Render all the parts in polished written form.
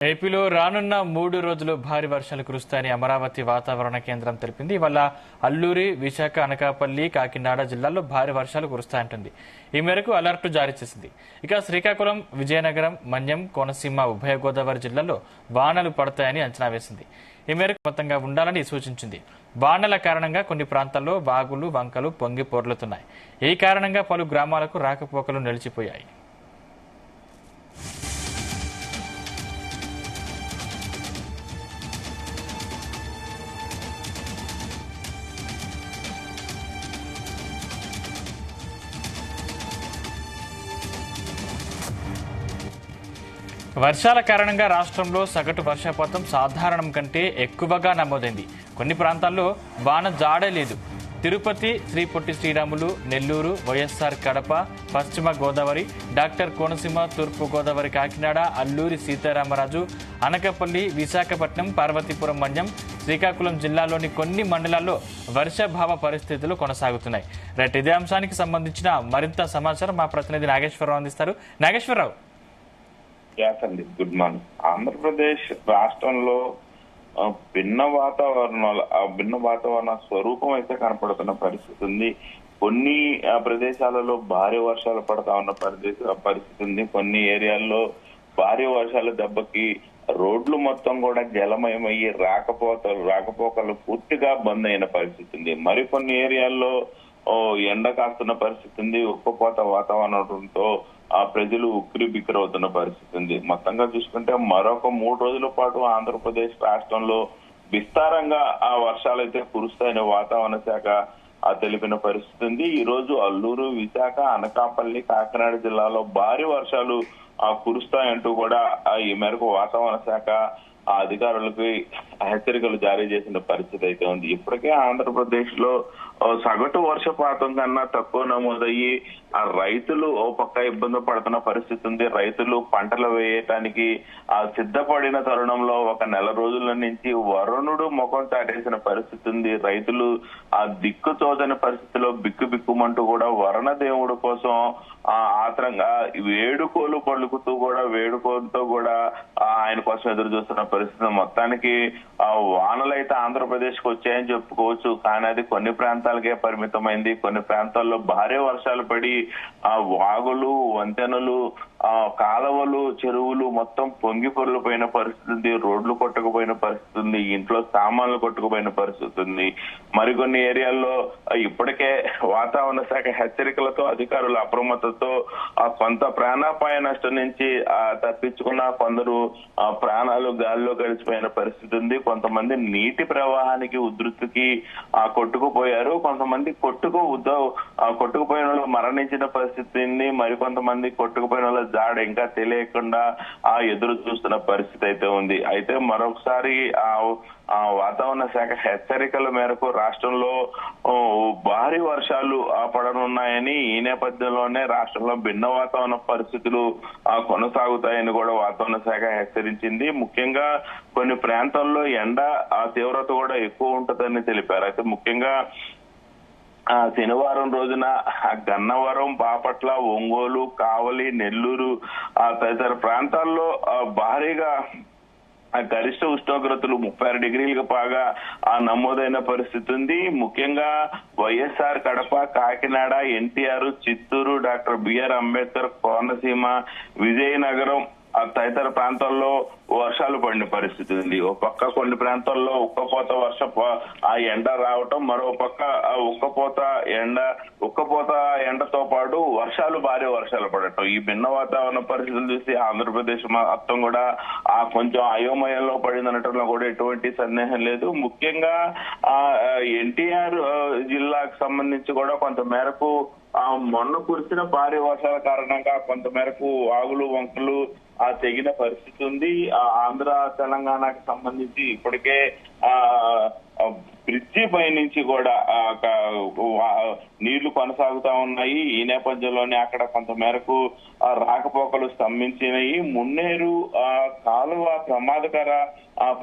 ఏపీలో రానున్న 3 రోజులు భారీ వర్షాలు కురుస్తాయని అమరావతి వాతావరణ కేంద్రం తెలిపింది. ఇవాళ అల్లూరి, విశాఖ, అనకాపల్లి, కాకినాడ జిల్లాల్లో భారీ వర్షాలు కురుస్తాయంటుంది. ఈ మేరకు అలర్ట్ జారీ చేసింది. ఇక శ్రీకాకుళం, విజయనగరం, మన్యం, కోనసీమ, ఉభయ గోదావరి జిల్లాల్లో వానలు పడతాయని అంచనా వేసింది. ఈ మేరకు మొత్తంగా ఉండాలని సూచించింది. వానల కారణంగా కొన్ని ప్రాంతాల్లో వాగులు, వంకలు పొంగి పొర్లుతున్నాయి. ఈ కారణంగా పలు గ్రామాలకు రాకపోకలు నిలిచిపోయాయి. వర్షాల కారణంగా రాష్ట్రంలో సగటు వర్షపాతం సాధారణం కంటే ఎక్కువగా నమోదైంది. కొన్ని ప్రాంతాల్లో వాన జాడే లేదు. తిరుపతి, శ్రీ పొట్టి శ్రీరాములు, నెల్లూరు, వైఎస్ఆర్ కడప, పశ్చిమ గోదావరి, డాక్టర్ కోనసీమ, తూర్పు గోదావరి, కాకినాడ, అల్లూరి సీతారామరాజు, అనకాపల్లి, విశాఖపట్నం, పార్వతీపురం, మన్యం, శ్రీకాకుళం జిల్లాలోని కొన్ని మండలాల్లో వర్షాభావ పరిస్థితులు కొనసాగుతున్నాయి. రైట్, ఇదే అంశానికి సంబంధించిన మరింత సమాచారం మా ప్రతినిధి నాగేశ్వరరావు అందిస్తారు. నాగేశ్వరరావు. Good morning. ఆంధ్రప్రదేశ్ రాష్ట్రంలో భిన్న వాతావరణ స్వరూపం అయితే కనపడుతున్న పరిస్థితి ఉంది. కొన్ని ప్రదేశాలలో భారీ వర్షాలు పడతా ఉన్న పరిస్థితి ఉంది. కొన్ని ఏరియాల్లో భారీ వర్షాల దెబ్బకి రోడ్లు మొత్తం కూడా జలమయమయ్యి రాకపోకలు పూర్తిగా బంద్ అయిన పరిస్థితి ఉంది. మరికొన్ని ఏరియాల్లో ఎండ కాస్తున్న పరిస్థితి ఉంది. ఉక్కపోత వాతావరణంతో ప్రజలు ఉక్కిరి బిక్కిరవుతున్న పరిస్థితి ఉంది. మొత్తంగా చూసుకుంటే మరొక 3 రోజుల పాటు ఆంధ్రప్రదేశ్ రాష్ట్రంలో విస్తారంగా ఆ వర్షాలు అయితే కురుస్తాయని వాతావరణ శాఖ తెలిపిన పరిస్థితి ఉంది. ఈ రోజు అల్లూరు, విశాఖ, అనకాపల్లి, కాకినాడ జిల్లాలో భారీ వర్షాలు కురుస్తాయంటూ కూడా ఈ మేరకు వాతావరణ శాఖ అధికారులకు హెచ్చరికలు జారీ చేసిన పరిస్థితి అయితే ఉంది. ఇప్పటికే ఆంధ్రప్రదేశ్ లో సగటు వర్షపాతం కన్నా తక్కువ నమోదయ్యి ఆ రైతులు ఓ పక్క ఇబ్బంది పడుతున్న పరిస్థితి ఉంది. రైతులు పంటలు వేయటానికి సిద్ధపడిన తరుణంలో ఒక నెల రోజుల నుంచి వరుణుడు ముఖం చాటేసిన పరిస్థితి ఉంది. రైతులు ఆ దిక్కు తోచని పరిస్థితిలో బిక్కుమంటూ కూడా వరుణ దేవుడు కోసం ఆత్రంగా వేడుకోలు పలుకుతూ కూడా వేడుకోలతో కూడా ఆయన కోసం ఎదురు చూస్తున్న పరిస్థితి. మొత్తానికి వానలైతే ఆంధ్రప్రదేశ్ కు వచ్చాయని చెప్పుకోవచ్చు. కానీ అది కొన్ని ప్రాంతాలకే పరిమితమైంది. కొన్ని ప్రాంతాల్లో భారీ వర్షాలు పడి వాగులు, వంతెనలు, కాలువలు, చెరువులు మొత్తం పొంగి పొర్లిపోయిన పరిస్థితి ఉంది. రోడ్లు కొట్టుకుపోయిన పరిస్థితి ఉంది. ఇంట్లో సామాన్లు కొట్టుకుపోయిన పరిస్థితి ఉంది. మరికొన్ని ఏరియాల్లో ఇప్పటికే వాతావరణ శాఖ హెచ్చరికలతో అధికారులు అప్రమత్తతో కొంత ప్రాణాపాయ నష్టం నుంచి తప్పించుకున్న కొందరు ప్రాణాలు గాల్లో గడిచిపోయిన పరిస్థితి ఉంది. కొంతమంది నీటి ప్రవాహానికి ఉధృతికి కొట్టుకుపోయారు. కొంతమంది కొట్టుకుపోయిన వాళ్ళు మరణించిన పరిస్థితి ఉంది. మరికొంతమంది కొట్టుకుపోయిన వాళ్ళ జాడ ఇంకా తెలియకుండా ఎదురు చూస్తున్న పరిస్థితి అయితే ఉంది. అయితే మరొకసారి వాతావరణ శాఖ హెచ్చరికల మేరకు రాష్ట్రంలో భారీ వర్షాలు పడనున్నాయని, ఈ నేపథ్యంలోనే రాష్ట్రంలో భిన్న వాతావరణ పరిస్థితులు కొనసాగుతాయని కూడా వాతావరణ శాఖ హెచ్చరించింది. ముఖ్యంగా కొన్ని ప్రాంతాల్లో ఎండ తీవ్రత కూడా ఎక్కువ ఉంటుందని తెలిపారు. అయితే ముఖ్యంగా శనివారం రోజున గన్నవరం, బాపట్ల, ఒంగోలు, కావలి, నెల్లూరు తదితర ప్రాంతాల్లో భారీగా గరిష్ట ఉష్ణోగ్రతలు 36 డిగ్రీలకు బాగా నమోదైన పరిస్థితి ఉంది. ముఖ్యంగా వైఎస్ఆర్ కడప, కాకినాడ, ఎన్టీఆర్, చిత్తూరు, డాక్టర్ బిఆర్ అంబేద్కర్, కోనసీమ, విజయనగరం తదితర ప్రాంతాల్లో వర్షాలు పడిన పరిస్థితి ఉంది. ఓ పక్క కొన్ని ప్రాంతాల్లో ఉక్కపోత ఎండ రావటం, మరో పక్క ఉక్కపోత ఎండతో పాటు భారీ వర్షాలు పడటం, ఈ భిన్న వాతావరణ పరిస్థితులు చూసి ఆంధ్రప్రదేశ్ మొత్తం కూడా కొంచెం అయోమయంలో పడిందనటంలో కూడా ఎటువంటి సందేహం లేదు. ముఖ్యంగా ఎన్టీఆర్ జిల్లాకు సంబంధించి కూడా కొంత మేరకు మొన్న కురిసిన భారీ వర్షాల కారణంగా కొంత మేరకు వాగులు, వంకలు తెగిన పరిస్థితి ఉంది. ఆంధ్ర, తెలంగాణకు సంబంధించి ఇప్పటికే బ్రిడ్జి పై నుంచి కూడా నీళ్లు కొనసాగుతా ఉన్నాయి. ఈ నేపథ్యంలోనే అక్కడ కొంత మేరకు రాకపోకలు స్తంభించినాయి. మున్నేరు కాలువ ప్రమాదకర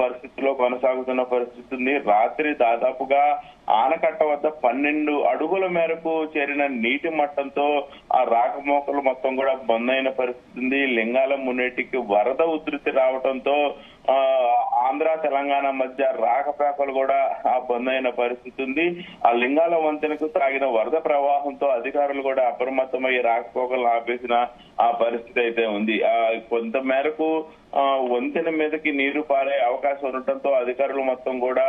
పరిస్థితిలో కొనసాగుతున్న పరిస్థితి ఉంది. రాత్రి దాదాపుగా ఆనకట్ట వద్ద 12 అడుగుల మేరకు చేరిన నీటి మట్టంతో ఆ రాకపోకలు మొత్తం కూడా బంద్ అయిన పరిస్థితి ఉంది. లింగాల మున్నేటికి వరద ఉధృతి రావడంతో ఆంధ్ర తెలంగాణ మధ్య రాకపోకలు కూడా బంద్ అయిన పరిస్థితి ఉంది. ఆ లింగాల వంతెనకు తాగిన వరద ప్రవాహంతో అధికారులు కూడా అప్రమత్తమై రాకపోకలు ఆపేసిన ఆ పరిస్థితి అయితే ఉంది. కొంత మేరకు వంతెన మీదకి నీరు పారే అవకాశం ఉండటంతో అధికారులు మొత్తం కూడా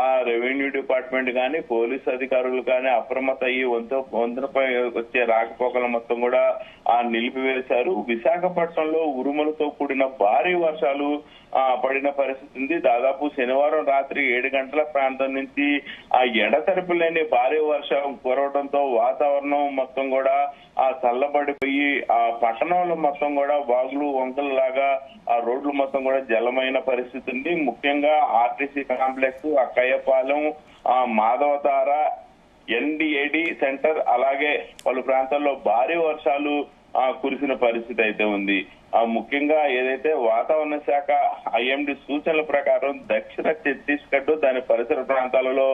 ఆ రెవెన్యూ డిపార్ట్మెంట్ కానీ పోలీసు అధికారులు కానీ అప్రమత్త అయ్యి వంతెనపై వచ్చే రాకపోకలు మొత్తం కూడా నిలిపివేశారు. విశాఖపట్నంలో ఉరుములతో కూడిన భారీ వర్షాలు పడిన పరిస్థితి ఉంది. దాదాపు శనివారం రాత్రి 7 గంటల ప్రాంతం నుంచి ఎడతెరపి లేని భారీ వర్షం కురవడంతో వాతావరణం మొత్తం కూడా చల్లబడిపోయి పట్టణంలో మొత్తం కూడా వాగులు వంకలు లాగా రోడ్లు మొత్తం కూడా జలమైన పరిస్థితి ఉంది. ముఖ్యంగా ఆర్టీసీ కాంప్లెక్స్, అక్కయ్యపాలెం, మాధవతార, ఎన్డిఏడి సెంటర్ అలాగే పలు ప్రాంతాల్లో భారీ వర్షాలు కురిసిన పరిస్థితి అయితే ఉంది. ముఖ్యంగా ఏదైతే వాతావరణ శాఖ ఐఎండీ సూచనల ప్రకారం దక్షిణ ఛత్తీస్గఢ్ దాని పరిసర ప్రాంతాలలో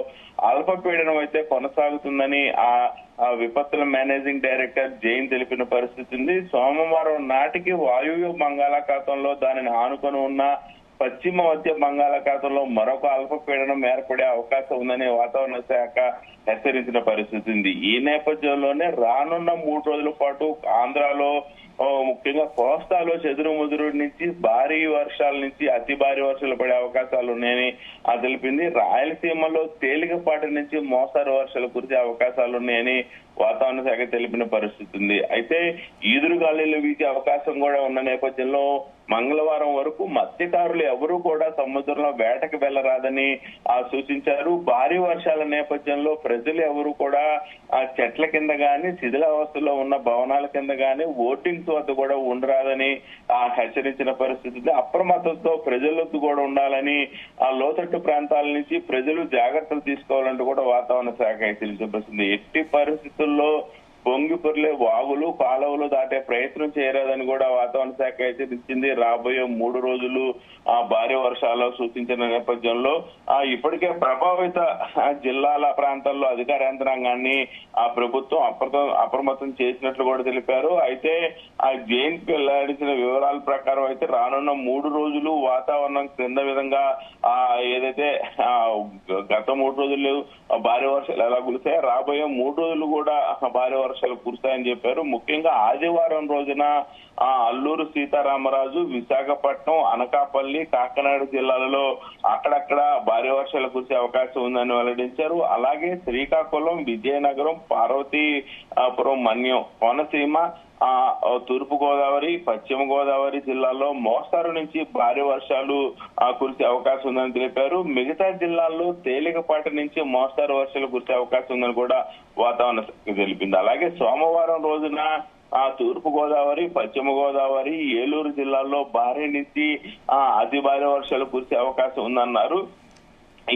అల్పపీడనం అయితే కొనసాగుతుందని ఆ విపత్తుల మేనేజింగ్ డైరెక్టర్ జైన్ తెలిపిన పరిస్థితి ఉంది. సోమవారం నాటికి వాయువ్య బంగాళాఖాతంలో దానిని ఆనుకొని ఉన్న పశ్చిమ మధ్య బంగాళాఖాతంలో మరొక అల్పపీడనం ఏర్పడే అవకాశం ఉందని వాతావరణ శాఖ హెచ్చరించిన పరిస్థితి ఉంది. ఈ నేపథ్యంలోనే రానున్న 3 రోజుల పాటు ఆంధ్రాలో ముఖ్యంగా కోస్తాలో చెదురుముదురు నుంచి భారీ వర్షాల నుంచి అతి భారీ వర్షాలు పడే అవకాశాలు ఉన్నాయని తెలిపింది. రాయలసీమలో తేలికపాటి నుంచి మోస్తరు వర్షాలు కురిసే అవకాశాలు ఉన్నాయని వాతావరణ శాఖ తెలిపిన పరిస్థితి ఉంది. అయితే ఈదురుగాలులు వీచే అవకాశం కూడా ఉన్న నేపథ్యంలో మంగళవారం వరకు మత్స్యకారులు ఎవరూ కూడా సముద్రంలో వేటకు వెళ్లరాదని సూచించారు. భారీ వర్షాల నేపథ్యంలో ప్రజలు ఎవరు కూడా చెట్ల కింద గాని శిథిలావస్థలో ఉన్న భవనాల కింద గాని ఓటింగ్స్ వద్ద కూడా ఉండరాదని హెచ్చరించిన పరిస్థితి. అప్రమత్తతో ప్రజలతో కూడా ఉండాలని లోతట్టు ప్రాంతాల నుంచి ప్రజలు జాగ్రత్తలు తీసుకోవాలంటూ కూడా వాతావరణ శాఖ హెచ్చరించిన పరిస్థితి. ఎట్టి పరిస్థితుల్లో పొంగి పొర్లే వాగులు కాలువలు దాటే ప్రయత్నం చేయరాదని కూడా వాతావరణ శాఖ హెచ్చరించింది. రాబోయే 3 రోజులు భారీ వర్షాలు సూచించిన నేపథ్యంలో ఇప్పటికే ప్రభావిత జిల్లాల ప్రాంతాల్లో అధికార యంత్రాంగాన్ని ప్రభుత్వం అప్రమత్తం చేసినట్లు కూడా తెలిపారు. అయితే జైన్ వెల్లడించిన వివరాల ప్రకారం అయితే రానున్న 3 రోజులు వాతావరణం క్రింద విధంగా ఏదైతే గత 3 రోజులు భారీ వర్షాలు ఎలా కురిశాయో రాబోయే 3 రోజులు కూడా భారీ వర్షాలు కురుస్తాయని చెప్పారు. ముఖ్యంగా ఆదివారం రోజున అల్లూరు సీతారామరాజు, విశాఖపట్నం, అనకాపల్లి, కాకినాడ జిల్లాలలో అక్కడక్కడ భారీ వర్షాలు కురిసే అవకాశం ఉందని వెల్లడించారు. అలాగే శ్రీకాకుళం, విజయనగరం, పార్వతీపురం, మన్యం, కోనసీమ, తూర్పు గోదావరి, పశ్చిమ గోదావరి జిల్లాల్లో మోస్తారు నుంచి భారీ వర్షాలు కురిసే అవకాశం ఉందని తెలిపారు. మిగతా జిల్లాల్లో తేలికపాటి నుంచి మోస్తారు వర్షాలు కురిసే అవకాశం ఉందని కూడా వాతావరణ శాఖ తెలిపింది. అలాగే సోమవారం రోజున తూర్పు గోదావరి, పశ్చిమ గోదావరి, ఏలూరు జిల్లాల్లో భారీ నుంచి అతి భారీ వర్షాలు కురిసే అవకాశం ఉందన్నారు.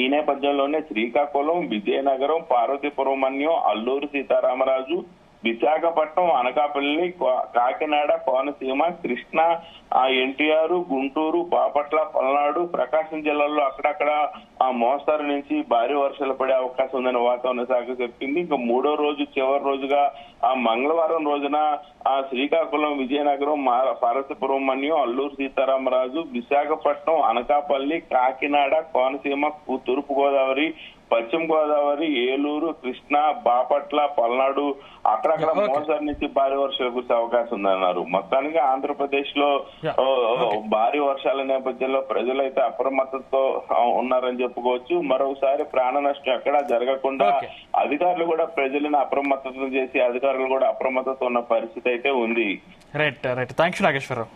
ఈ నేపథ్యంలోనే శ్రీకాకుళం, విజయనగరం, పార్వతీపురం, మన్యం, అల్లూరు సీతారామరాజు, విశాఖపట్నం, అనకాపల్లి, కాకినాడ, కోనసీమ, కృష్ణా, ఎన్టీఆర్, గుంటూరు, బాపట్ల, పల్నాడు, ప్రకాశం జిల్లాల్లో అక్కడక్కడ మోస్తారు నుంచి భారీ వర్షాలు పడే అవకాశం ఉందని వాతావరణ శాఖ చెప్పింది. ఇంకా 3వ రోజు చివరి రోజుగా మంగళవారం రోజున శ్రీకాకుళం, విజయనగరం, పార్వతీపురం, మన్యం, అల్లూరు సీతారామరాజు, విశాఖపట్నం, అనకాపల్లి, కాకినాడ, కోనసీమ, తూర్పు గోదావరి, పశ్చిమ గోదావరి, ఏలూరు, కృష్ణా, బాపట్ల, పల్నాడు అక్కడక్కడ మోస్తారు నుంచి భారీ వర్షాలు కురిసే అవకాశం ఉందన్నారు. మొత్తానికి ఆంధ్రప్రదేశ్ లో భారీ వర్షాల నేపథ్యంలో ప్రజలైతే అప్రమత్తతో ఉన్నారని చెప్పుకోవచ్చు. మరోసారి ప్రాణ నష్టం ఎక్కడా జరగకుండా అధికారులు కూడా ప్రజలను అప్రమత్తం చేసి అధికారులు కూడా అప్రమత్తతో ఉన్న పరిస్థితి అయితే ఉంది. Right thanks Nageswararao.